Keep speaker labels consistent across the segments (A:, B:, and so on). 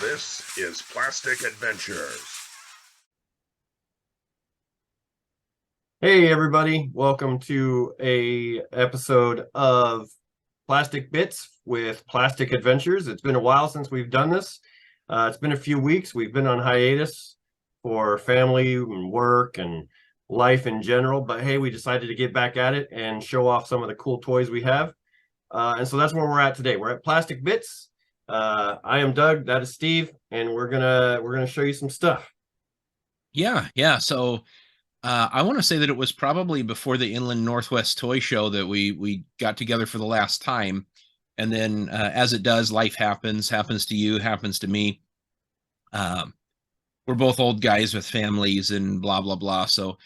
A: This is Plastic Adventures.
B: Hey everybody, welcome to a episode of Plastic Bits with Plastic Adventures. It's been a while since we've done this. It's been a few weeks. We've been on hiatus for family and work and life in general, but hey, we decided to get back at it and show off some of the cool toys we have. And so that's where we're at today. We're at Plastic Bits. I am Doug, that is Steve, and we're gonna show you some stuff.
C: Yeah. So I want to say that it was probably before the Inland Northwest Toy Show that we got together for the last time. And then as it does, life happens to you, happens to me. We're both old guys with families and blah, blah, blah. So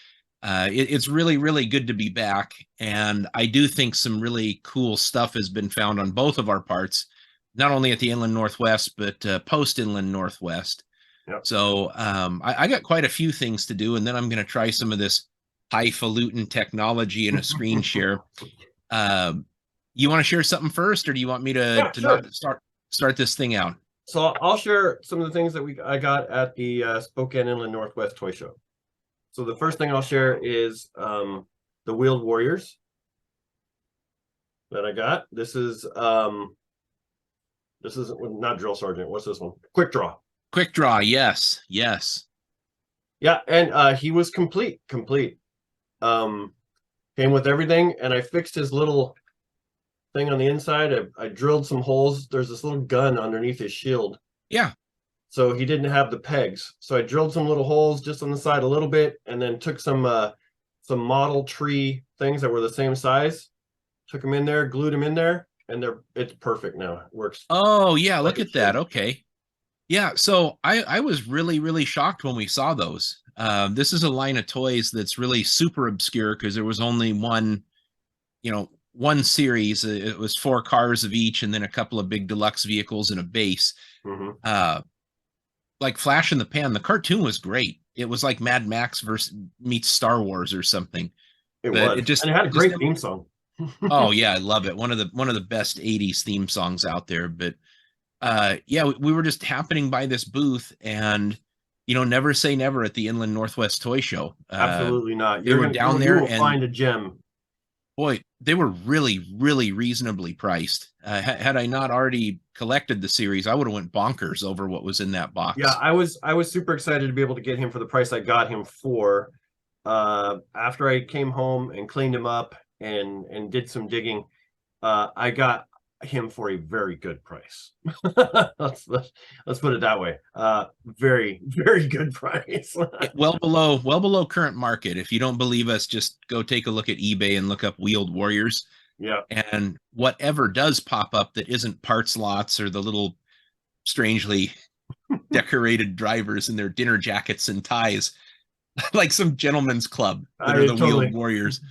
C: it's really, really good to be back. And I do think some really cool stuff has been found on both of our parts, not only at the Inland Northwest, but post Inland Northwest.
B: Yep.
C: So I got quite a few things to do, and then I'm going to try some of this highfalutin technology in a screen share. You want to share something first, or do you want me to,
B: Sure.
C: not start this thing out?
B: So I'll share some of the things that I got at the Spokane Inland Northwest Toy Show. So the first thing I'll share is the Wheeled Warriors that I got. This is not Drill Sergeant. What's this one? Quick Draw.
C: Quick Draw, yes.
B: Yeah, and he was complete. Came with everything, and I fixed his little thing on the inside. I drilled some holes. There's this little gun underneath his shield.
C: Yeah.
B: So he didn't have the pegs. So I drilled some little holes just on the side a little bit, and then took some model tree things that were the same size, took them in there, glued them in there, and it's perfect now. It works.
C: Oh, yeah, look at that. Okay. Yeah, so I was really, really shocked when we saw those. This is a line of toys that's really super obscure because there was only one series. It was 4 cars of each, and then a couple of big deluxe vehicles and a base.
B: Mm-hmm.
C: Like Flash in the Pan, the cartoon was great. It was like Mad Max meets Star Wars or something.
B: And it had a great theme song.
C: Oh yeah, I love it. One of the best 80s theme songs out there. But yeah, we were just happening by this booth, and never say never at the Inland Northwest Toy Show.
B: Absolutely not.
C: They were down there
B: and find a gem.
C: Boy, they were really, really reasonably priced. Had I not already collected the series, I would have went bonkers over what was in that box.
B: Yeah, I was super excited to be able to get him for the price I got him for. After I came home and cleaned him up and did some digging, I got him for a very good price. let's put it that way. Very, very good price.
C: well below current market. If you don't believe us, just go take a look at eBay and look up Wheeled Warriors.
B: Yeah.
C: And whatever does pop up that isn't parts lots or the little strangely decorated drivers in their dinner jackets and ties, like some gentleman's club that are the totally. Wheeled Warriors.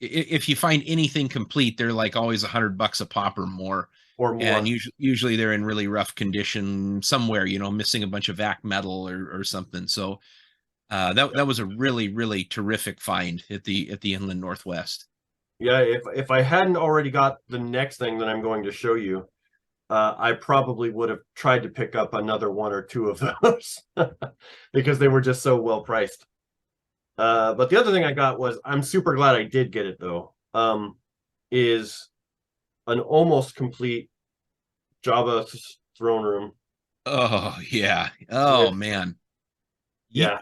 C: If you find anything complete, they're like always $100 a pop or more. And usually they're in really rough condition somewhere, missing a bunch of vac metal or something. So that was a really, really terrific find at the Inland Northwest.
B: Yeah, if I hadn't already got the next thing that I'm going to show you, I probably would have tried to pick up another 1 or 2 of those because they were just so well priced. But the other thing I got was, I'm super glad I did get it though, is an almost complete Jabba throne room.
C: Oh yeah. Oh man.
B: Yeah.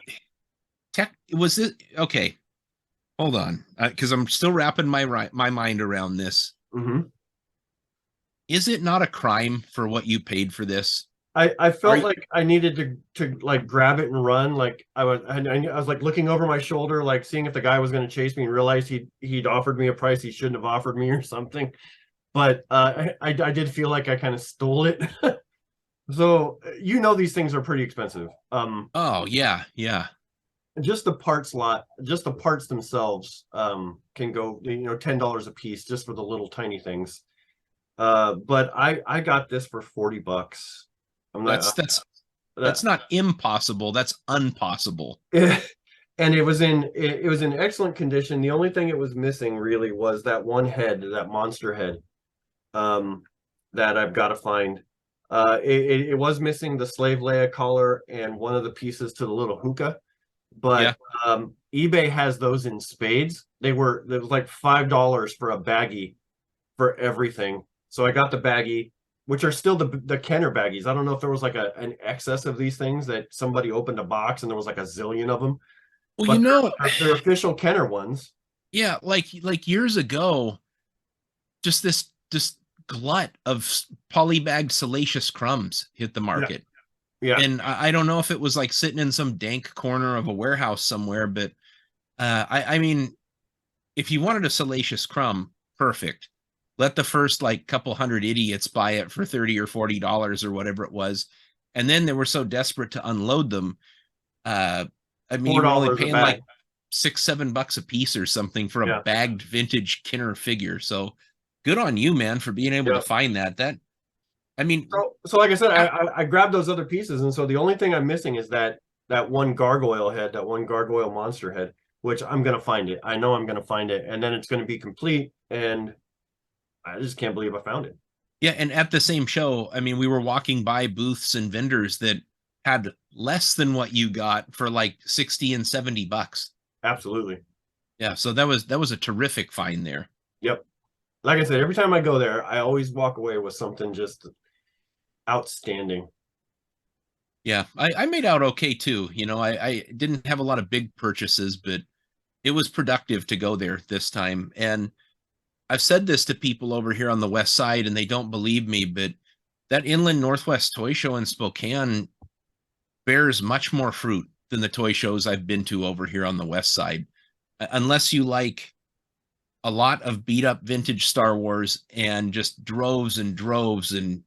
C: Was it okay? Hold on, because I'm still wrapping my mind around this.
B: Mm-hmm.
C: Is it not a crime for what you paid for this?
B: I felt like I needed to like grab it and run. Like I was like looking over my shoulder, like seeing if the guy was going to chase me, and realized he'd offered me a price he shouldn't have offered me or something. But I did feel like I kind of stole it. So these things are pretty expensive.
C: Oh yeah.
B: Just the parts themselves can go $10 a piece just for the little tiny things. But I got this for $40.
C: That's not impossible. That's unpossible.
B: And it was in excellent condition. The only thing it was missing really was that one head, that monster head, that I've got to find. It was missing the Slave Leia collar and one of the pieces to the little hookah, but eBay has those in spades. There was like $5 for a baggie for everything. So I got the baggie, which are still the Kenner baggies. I don't know if there was like an excess of these things that somebody opened a box and there was like a zillion of them.
C: Well,
B: but they're official Kenner ones.
C: Yeah, like years ago, just this glut of polybagged Salacious Crumbs hit the market.
B: Yeah.
C: And I don't know if it was like sitting in some dank corner of a warehouse somewhere, but I mean, if you wanted a Salacious Crumb, perfect. Let the first like couple hundred idiots buy it for $30 or $40 or whatever it was. And then they were so desperate to unload them. I mean, you were only paying like $6-7 a piece or something for a bagged vintage Kenner figure. So good on you, man, for being able to find that. I mean,
B: so like I said, I grabbed those other pieces, and so the only thing I'm missing is that one gargoyle head, that one gargoyle monster head, which I'm gonna find it. I know I'm gonna find it, and then it's gonna be complete, and I just can't believe I found it.
C: Yeah, and at the same show, I mean, we were walking by booths and vendors that had less than what you got for like $60 and $70.
B: Absolutely.
C: Yeah, so that was a terrific find there.
B: Yep. Like I said, every time I go there, I always walk away with something just outstanding.
C: Yeah, I made out okay too. You know, I didn't have a lot of big purchases, but it was productive to go there this time. And I've said this to people over here on the West Side, and they don't believe me, but that Inland Northwest Toy Show in Spokane bears much more fruit than the toy shows I've been to over here on the West Side. Unless you like a lot of beat up vintage Star Wars and just droves and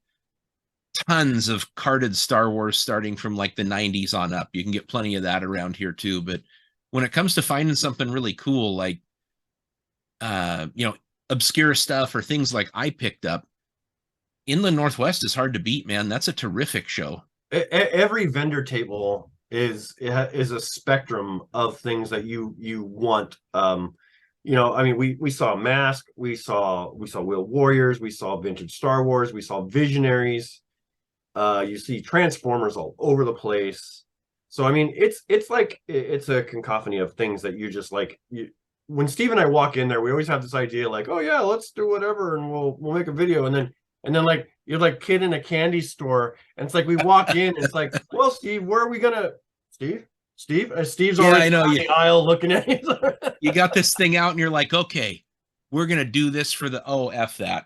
C: tons of carded Star Wars starting from like the 90s on up. You can get plenty of that around here too. But when it comes to finding something really cool, like, you know, obscure stuff or things like I picked up, Inland Northwest is hard to beat, man. That's a terrific show.
B: Every vendor table is a spectrum of things that you want. You know, I mean, we saw Mask, we saw Wheel Warriors, we saw vintage Star Wars, we saw Visionaries. You see Transformers all over the place. So I mean, it's like it's a cacophony of things that you just like. When Steve and I walk in there, we always have this idea like, oh yeah, let's do whatever, and we'll make a video, and then like you're like kid in a candy store, and it's like we walk in, and it's like, well, Steve, where are we gonna, Steve? Steve's already on the aisle looking at you.
C: You got this thing out and you're like, okay, we're going to do this for the, F that.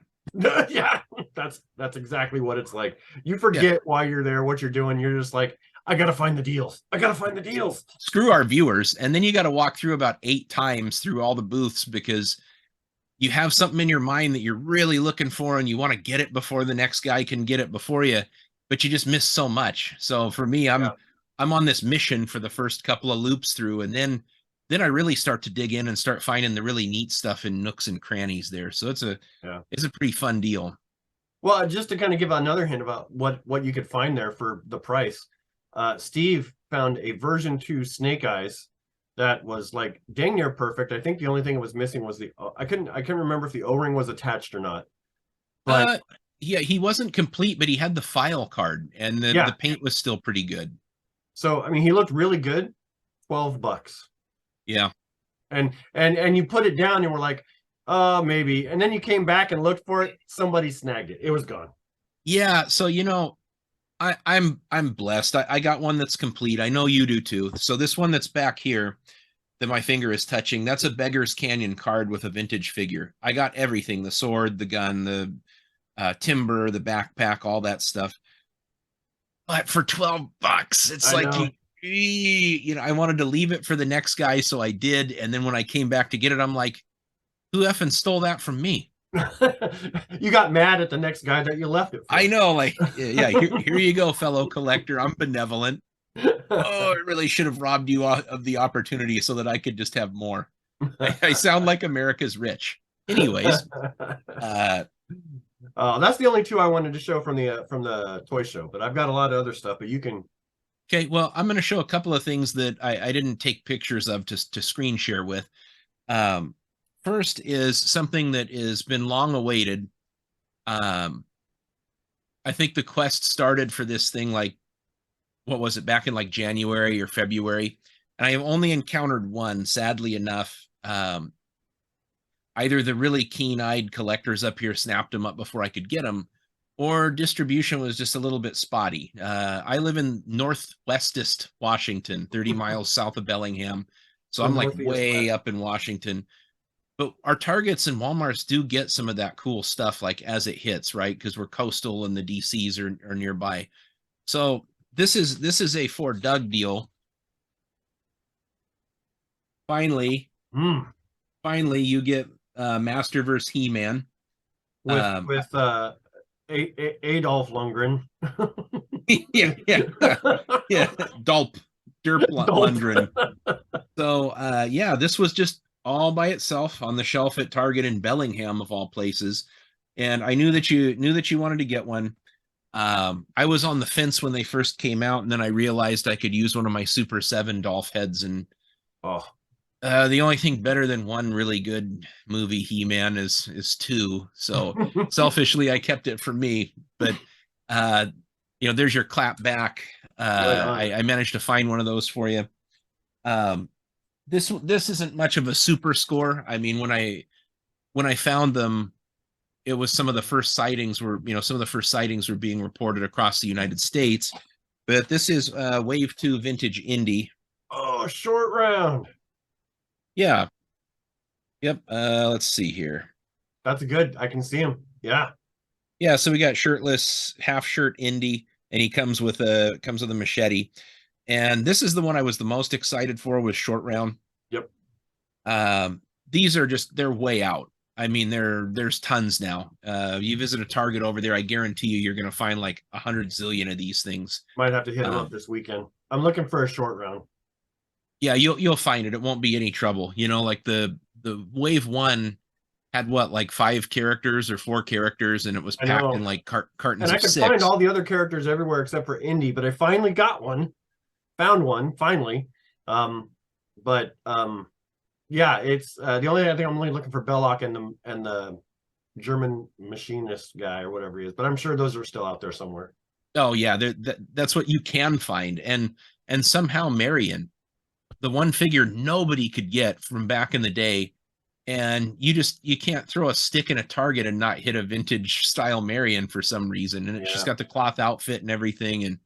B: Yeah, that's exactly what it's like. You forget why you're there, what you're doing. You're just like, I got to find the deals.
C: Screw our viewers. And then you got to walk through about 8 times through all the booths because you have something in your mind that you're really looking for and you want to get it before the next guy can get it before you, but you just miss so much. So for me, I'm on this mission for the first couple of loops through, and then I really start to dig in and start finding the really neat stuff in nooks and crannies there. So it's a pretty fun deal.
B: Well, just to kind of give another hint about what you could find there for the price, Steve found a version 2 Snake Eyes that was like dang near perfect. I think the only thing it was missing was I couldn't remember if the O-ring was attached or not. But
C: yeah, he wasn't complete, but he had the file card, and the paint was still pretty good.
B: So, I mean, he looked really good. $12.
C: Yeah.
B: And you put it down and we're like, maybe. And then you came back and looked for it. Somebody snagged it. It was gone.
C: Yeah. So, you know, I'm blessed. I got one that's complete. I know you do too. So this one that's back here that my finger is touching, that's a Beggar's Canyon card with a vintage figure. I got everything, the sword, the gun, the timber, the backpack, all that stuff. But for $12, it's like, you know, I wanted to leave it for the next guy, so I did. And then when I came back to get it, I'm like, who effing stole that from me?
B: You got mad at the next guy that you left it for.
C: I know, like, yeah, here you go, fellow collector. I'm benevolent. Oh, I really should have robbed you of the opportunity so that I could just have more. I sound like America's rich. Anyways,
B: that's the only 2 I wanted to show from the toy show, but I've got a lot of other stuff, but you can.
C: Okay, well, I'm going to show a couple of things that I didn't take pictures of to screen share with. First is something that has been long awaited. I I think the quest started for this thing like, what was it, back in like January or February, and I have only encountered one, sadly enough. Either the really keen-eyed collectors up here snapped them up before I could get them, or distribution was just a little bit spotty. I live in northwestest Washington, 30 miles south of Bellingham, so I'm like way up in Washington. But our Targets and Walmarts do get some of that cool stuff like as it hits, right? Because we're coastal and the DCs are nearby. So this is a for Doug deal. Finally, you get Masterverse He-Man
B: with Adolf Lundgren.
C: yeah, Derp Lundgren. So yeah, this was just all by itself on the shelf at Target in Bellingham of all places, and I knew that you wanted to get one. I was on the fence when they first came out, and then I realized I could use one of my Super 7 Dolph heads, and the only thing better than one really good movie He-Man is two. So selfishly, I kept it for me. But there's your clap back. I managed to find one of those for you. This isn't much of a super score. I mean, when I found them, it was some of the first sightings were being reported across the United States. But this is Wave 2 Vintage Indie.
B: Oh, short round.
C: Yeah. Yep. Let's see here.
B: That's good. I can see him. Yeah.
C: Yeah. So we got shirtless, half shirt Indy, and he comes with a machete. And this is the one I was the most excited for, was short round.
B: Yep.
C: These are they're way out. I mean, there's tons now. You visit a Target over there, I guarantee you're going to find like 100 zillion of these things.
B: Might have to hit them up this weekend. I'm looking for a short round.
C: Yeah, you'll find it. It won't be any trouble. Like the Wave 1 had what, like 5 characters or 4 characters, and it was packed in like cartons
B: and
C: of 6.
B: And I could find all the other characters everywhere except for Indy, but I finally got one. Found one, finally. Yeah, it's the only thing I'm only looking for Belloc and the German machinist guy or whatever he is, but I'm sure those are still out there somewhere.
C: Oh yeah, that's what you can find. And somehow Marion, the one figure nobody could get from back in the day, and you can't throw a stick in a Target and not hit a vintage style Marion for some reason. And it's just got the cloth outfit and everything. And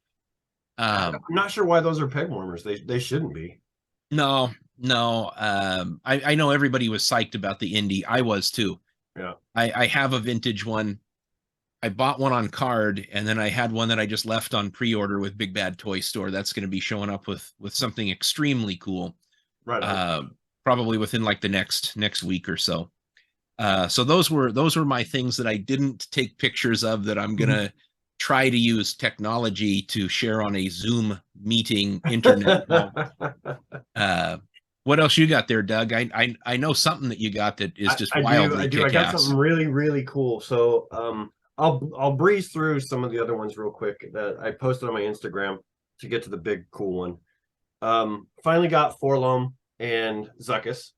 B: I'm not sure why those are peg warmers. They shouldn't be.
C: No. I know everybody was psyched about the Indy. I was too.
B: Yeah.
C: I have a vintage one. I bought one on card, and then I had one that I just left on pre-order with Big Bad Toy Store. That's going to be showing up with something extremely cool.
B: Right.
C: Probably within like the next week or so. So those were my things that I didn't take pictures of, that I'm gonna try to use technology to share on a Zoom meeting internet. What else you got there, Doug? I know something that you got that is just wildly kick-ass.
B: I got something really, really cool. So I'll breeze through some of the other ones real quick that I posted on my Instagram to get to the big cool one. Finally got Forlom and Zuckuss.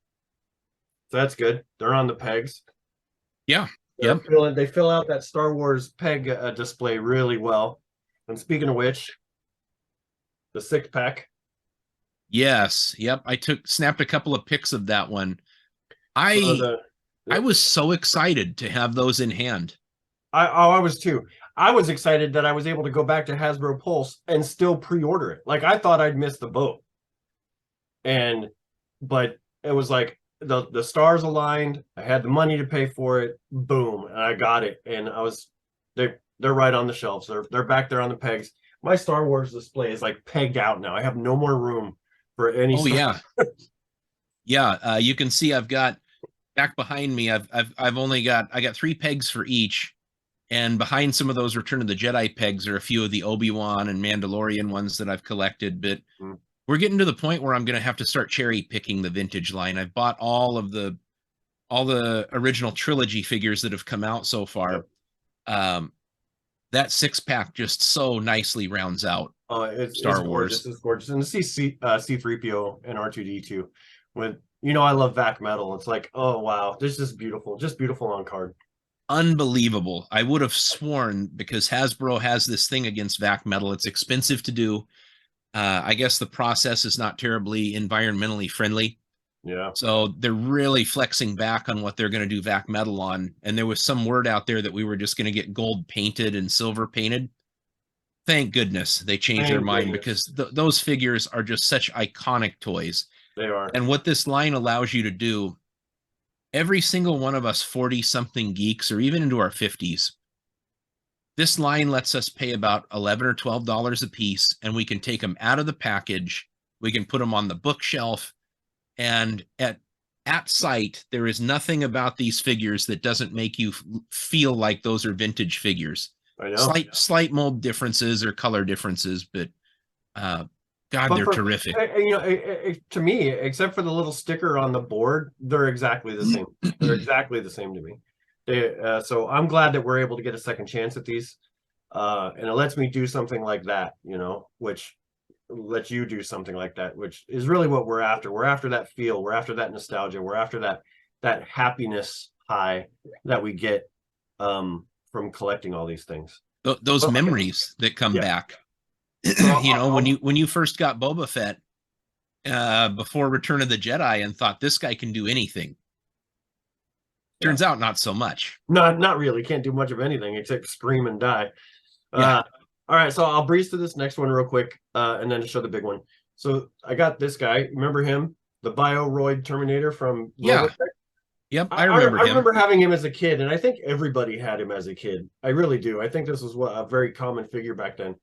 B: So that's good. They're on the pegs.
C: Yeah.
B: Yep. They fill out that Star Wars peg display really well. And speaking of which, the 6-pack.
C: Yes. Yep. I snapped a couple of pics of that one. I was so excited to have those in hand.
B: I was too. I was excited that I was able to go back to Hasbro Pulse and still pre-order it. Like, I thought I'd missed the boat. But it was like the stars aligned. I had the money to pay for it. Boom, and I got it. And they're right on the shelves. They're back there on the pegs. My Star Wars display is like pegged out now. I have no more room for any.
C: Oh yeah, yeah. You can see I've got back behind me. I got 3 pegs for each, and behind some of those Return of the Jedi pegs are a few of the Obi-Wan and Mandalorian ones that I've collected. But we're getting to the point where I'm going to have to start cherry picking the vintage line. I've bought all the original trilogy figures that have come out so far. That 6-pack just so nicely rounds out Star Wars.
B: It's gorgeous. And to see C-3PO and R2-D2 with, I love Vac Metal. It's like, oh wow, this is beautiful. Just beautiful on card.
C: unbelievable. I would have sworn, because Hasbro has this thing against vac metal. It's expensive to do. I guess the process is not terribly environmentally friendly.
B: Yeah.
C: So they're really flexing back on what they're going to do vac metal on. And there was some word out there that we were just going to get gold painted and silver painted. Thank goodness they changed their mind, because those figures are just such iconic toys.
B: They are.
C: And what this line allows you to do, every single one of us 40-something geeks, or even into our 50s, this line lets us pay about $11 or $12 a piece, and we can take them out of the package. We can put them on the bookshelf, and at sight, there is nothing about these figures that doesn't make you feel like those are vintage figures.
B: I know.
C: Slight mold differences or color differences, but God, they're terrific.
B: You know, to me, except for the little sticker on the board, they're exactly the same. They're exactly the same to me. So I'm glad that we're able to get a second chance at these, and it lets me do something like that, you know, which lets you do something like that, which is really what we're after. We're after that feel. We're after that nostalgia. We're after that happiness high that we get from collecting all these things.
C: Those memories that come back. You know, when you first got Boba Fett before Return of the Jedi and thought, this guy can do anything. Turns out not so much.
B: Not really. Can't do much of anything except scream and die.
C: Yeah.
B: All right, so I'll breeze to this next one real quick, and then to show the big one. So I got this guy. Remember him? The Bioroid Terminator from
C: Robotech? Yep, I remember him.
B: I remember having him as a kid, and I think everybody had him as a kid. I really do. I think this was a very common figure back then.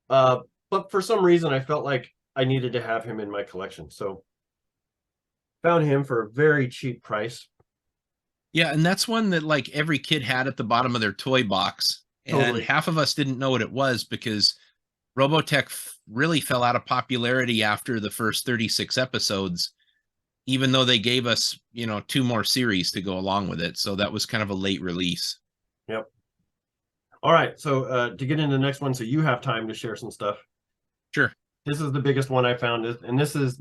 B: But for some reason, I felt like I needed to have him in my collection. So found him for a very cheap price.
C: Yeah, and that's one that like every kid had at the bottom of their toy box. And half of us didn't know what it was, because Robotech really fell out of popularity after the first 36 episodes, even though they gave us, you know, 2 more series to go along with it. So that was kind of a late release.
B: Yep. All right, so to get into the next one, so you have time to share some stuff.
C: Sure.
B: This is the biggest one I found, and this is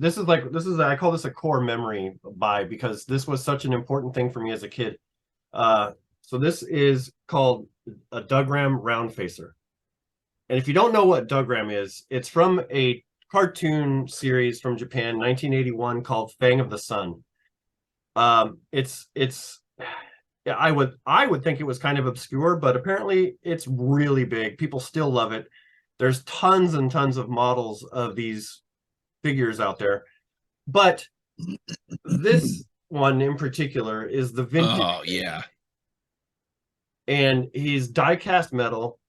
B: I call this a core memory buy, because this was such an important thing for me as a kid. So this is called a Dougram Round Facer, and if you don't know what Dougram is, it's from a cartoon series from Japan, 1981, called Fang of the Sun. Yeah, I would think it was kind of obscure, but apparently it's really big. People still love it. There's tons and tons of models of these figures out there, but this one in particular is the vintage.
C: Oh yeah.
B: And he's die-cast metal.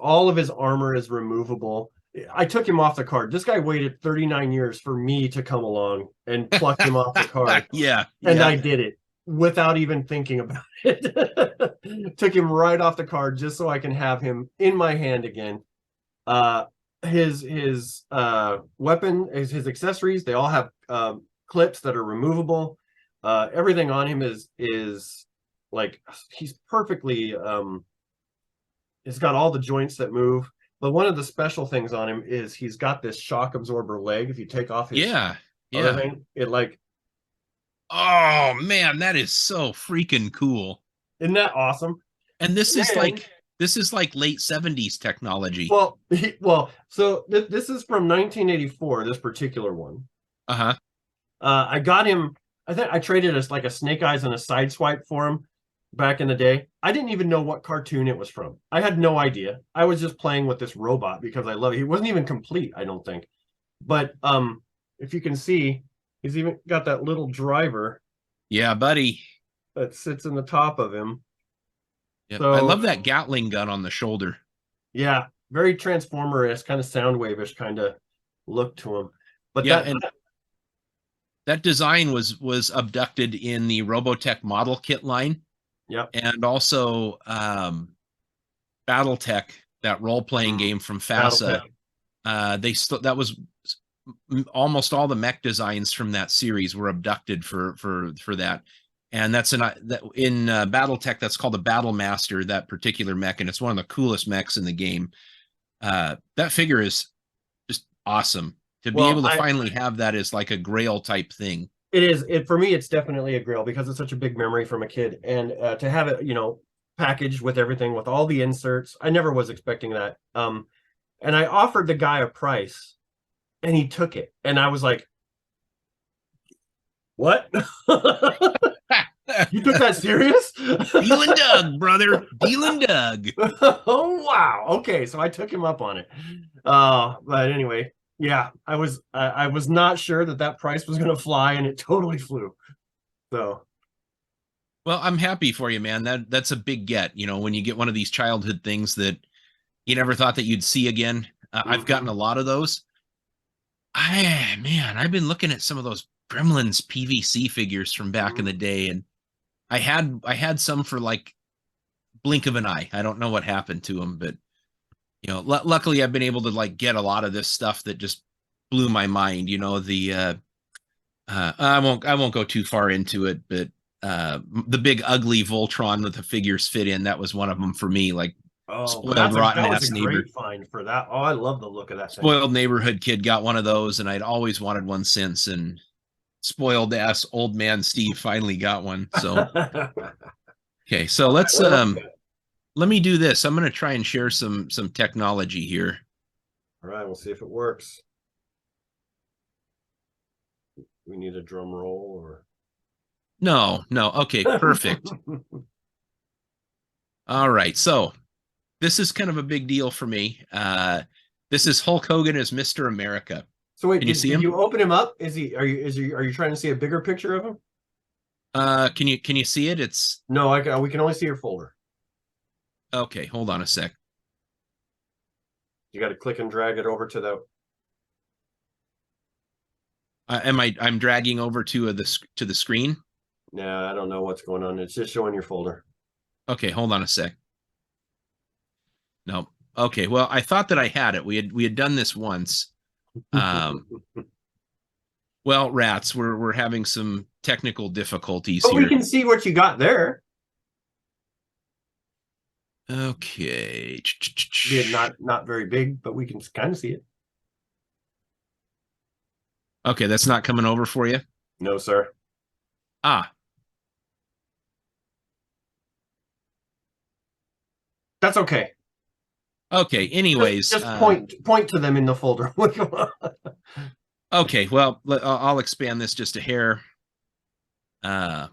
B: All of his armor is removable. I took him off the card. This guy waited 39 years for me to come along and pluck him off the card.
C: Yeah.
B: And I did it without even thinking about it. Took him right off the card just so I can have him in my hand again. His weapon, his accessories, they all have clips that are removable. Everything on him is like, he's perfectly he's got all the joints that move. But one of the special things on him is he's got this shock absorber leg. If you take off his thing, it like,
C: oh man, that is so freaking cool.
B: Isn't that awesome?
C: And this is like late 70s technology.
B: Well, so this is from 1984, this particular one. I got him, I think I traded us like a Snake Eyes and a Sideswipe for him back in the day. I didn't even know what cartoon it was from. I had no idea. I was just playing with this robot because I love it. He wasn't even complete, I don't think. But if you can see, he's even got that little driver.
C: Yeah, buddy.
B: That sits in the top of him.
C: Yep. So, I love that Gatling gun on the shoulder.
B: Yeah, very Transformer-esque, kind of Soundwave-ish kind of look to him. But
C: yeah, that design was abducted in the Robotech model kit line.
B: Yep.
C: And also BattleTech, that role-playing game from FASA. That was almost all the mech designs from that series were abducted for that. And that's in BattleTech, that's called the Battle Master, that particular mech, and it's one of the coolest mechs in the game. That figure is just awesome. To be able to finally have that is like a grail type thing.
B: It is. For me, it's definitely a grail because it's such a big memory from a kid, and to have it, packaged with everything, with all the inserts. I never was expecting that. And I offered the guy a price, and he took it, and I was like, "What? You took that serious?"
C: Deal and Doug, brother. Deal and Doug.
B: Oh wow. Okay, so I took him up on it. But anyway, yeah, I was not sure that price was going to fly, and it totally flew. So,
C: well, I'm happy for you, man. That's a big get. You know, when you get one of these childhood things that you never thought that you'd see again. I've gotten a lot of those. I've been looking at some of those Gremlins PVC figures from back in the day, and I had some for like blink of an eye. I don't know what happened to them, but you know, luckily I've been able to like get a lot of this stuff that just blew my mind. You know, I won't go too far into it, but the big ugly Voltron that the figures fit in, that was one of them for me. Like, spoiled rotten ass neighbor.
B: Great find for that. Oh, I love the look of that thing.
C: Spoiled neighborhood kid got one of those, and I'd always wanted one since, and spoiled ass old man Steve finally got one. So okay, so let's let me do this. I'm gonna try and share some technology here.
B: All right, we'll see if it works. We need a drum roll or
C: no. Okay, perfect. All right, so this is kind of a big deal for me. This is Hulk Hogan as Mr. America.
B: So wait, did you open him up? Are you trying to see a bigger picture of him?
C: Can you see it? It's
B: no, we can only see your folder.
C: Okay, hold on a sec.
B: You got to click and drag it over to the.
C: I'm dragging over to the screen.
B: Nah, I don't know what's going on. It's just showing your folder.
C: Okay, hold on a sec. No. Okay, well, I thought that I had it. We had done this once. Well, rats, we're having some technical difficulties here.
B: We can see what you got there.
C: Okay.
B: Not very big, but we can kind of see it.
C: Okay, that's not coming over for you?
B: No, sir. That's okay.
C: Okay, anyways.
B: Just point to them in the folder.
C: Okay, well, I'll expand this just a hair. Didn't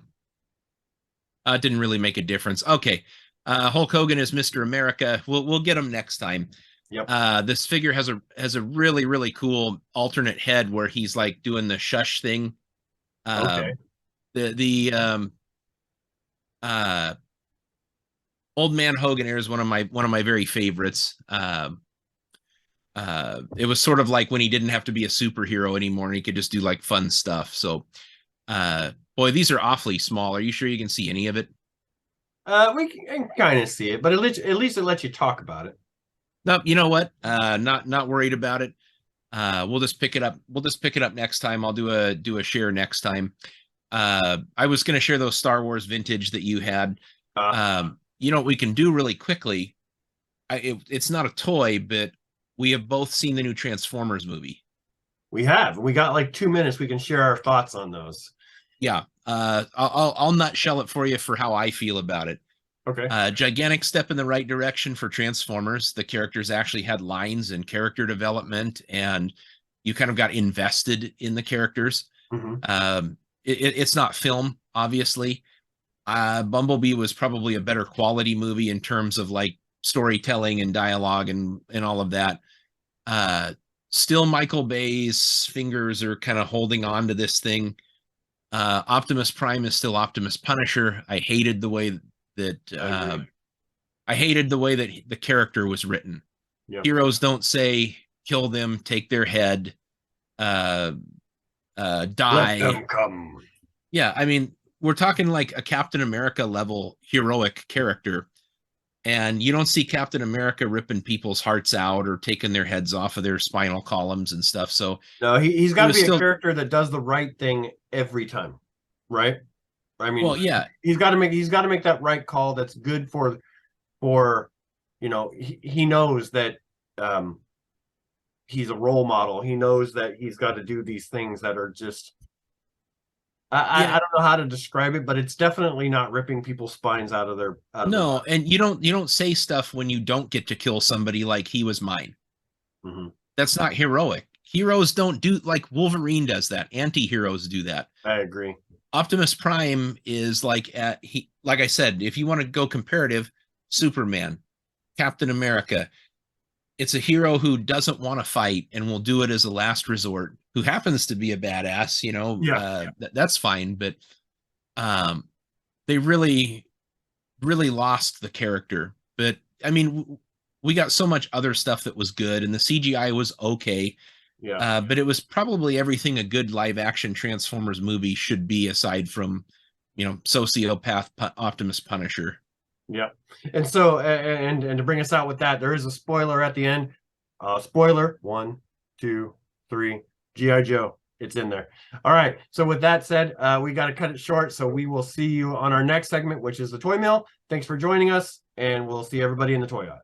C: really make a difference. Okay. Hulk Hogan is Mr. America. We'll get him next time.
B: Yep.
C: This figure has a really, really cool alternate head where he's like doing the shush thing.
B: Okay.
C: Old Man Hogan is one of my very favorites. It was sort of like when he didn't have to be a superhero anymore and he could just do like fun stuff. So, boy, these are awfully small. Are you sure you can see any of it?
B: We can kind of see it, but at least it lets you talk about it.
C: No, you know what? Not worried about it. We'll just pick it up. We'll just pick it up next time. I'll do a share next time. I was going to share those Star Wars vintage that you had. You know what we can do really quickly? It's not a toy, but we have both seen the new Transformers movie.
B: We have. We got like 2 minutes. We can share our thoughts on those.
C: Yeah. I'll nutshell it for you for how I feel about it.
B: Okay.
C: Gigantic step in the right direction for Transformers. The characters actually had lines and character development, and you kind of got invested in the characters.
B: Mm-hmm.
C: It's not film, obviously. Bumblebee was probably a better quality movie in terms of like storytelling and dialogue and all of that. Still, Michael Bay's fingers are kind of holding on to this thing. Optimus Prime is still Optimus Punisher. I hated the way that the character was written. Yep. Heroes don't say kill them, take their head, die.
B: Let them come.
C: Yeah, I mean, we're talking like a Captain America level heroic character, and you don't see Captain America ripping people's hearts out or taking their heads off of their spinal columns and stuff. So
B: no, he's got to be a character that does the right thing every time, right? I mean,
C: well, yeah,
B: he's got to make that right call that's good for you know, he knows that he's a role model. He knows that he's got to do these things that are just I don't know how to describe it, but it's definitely not ripping people's spines out of their.
C: No, and you don't say stuff when you don't get to kill somebody like he was mine.
B: Mm-hmm.
C: That's not heroic. Heroes don't do like Wolverine does that. Anti-heroes do that.
B: I agree.
C: Optimus Prime is like like I said, if you want to go comparative, Superman, Captain America, it's a hero who doesn't want to fight and will do it as a last resort, who happens to be a badass, you know. That's fine, but they really lost the character. But I mean, we got so much other stuff that was good, and the CGI was okay.
B: Yeah.
C: But it was probably everything a good live action Transformers movie should be, aside from, you know, sociopath Optimus Punisher.
B: Yeah. And so, and to bring us out with that, there is a spoiler at the end. Spoiler 1, 2, 3, G.I. Joe. It's in there. All right. So with that said, we got to cut it short. So we will see you on our next segment, which is the Toy Mill. Thanks for joining us, and we'll see everybody in the Toy Aisle.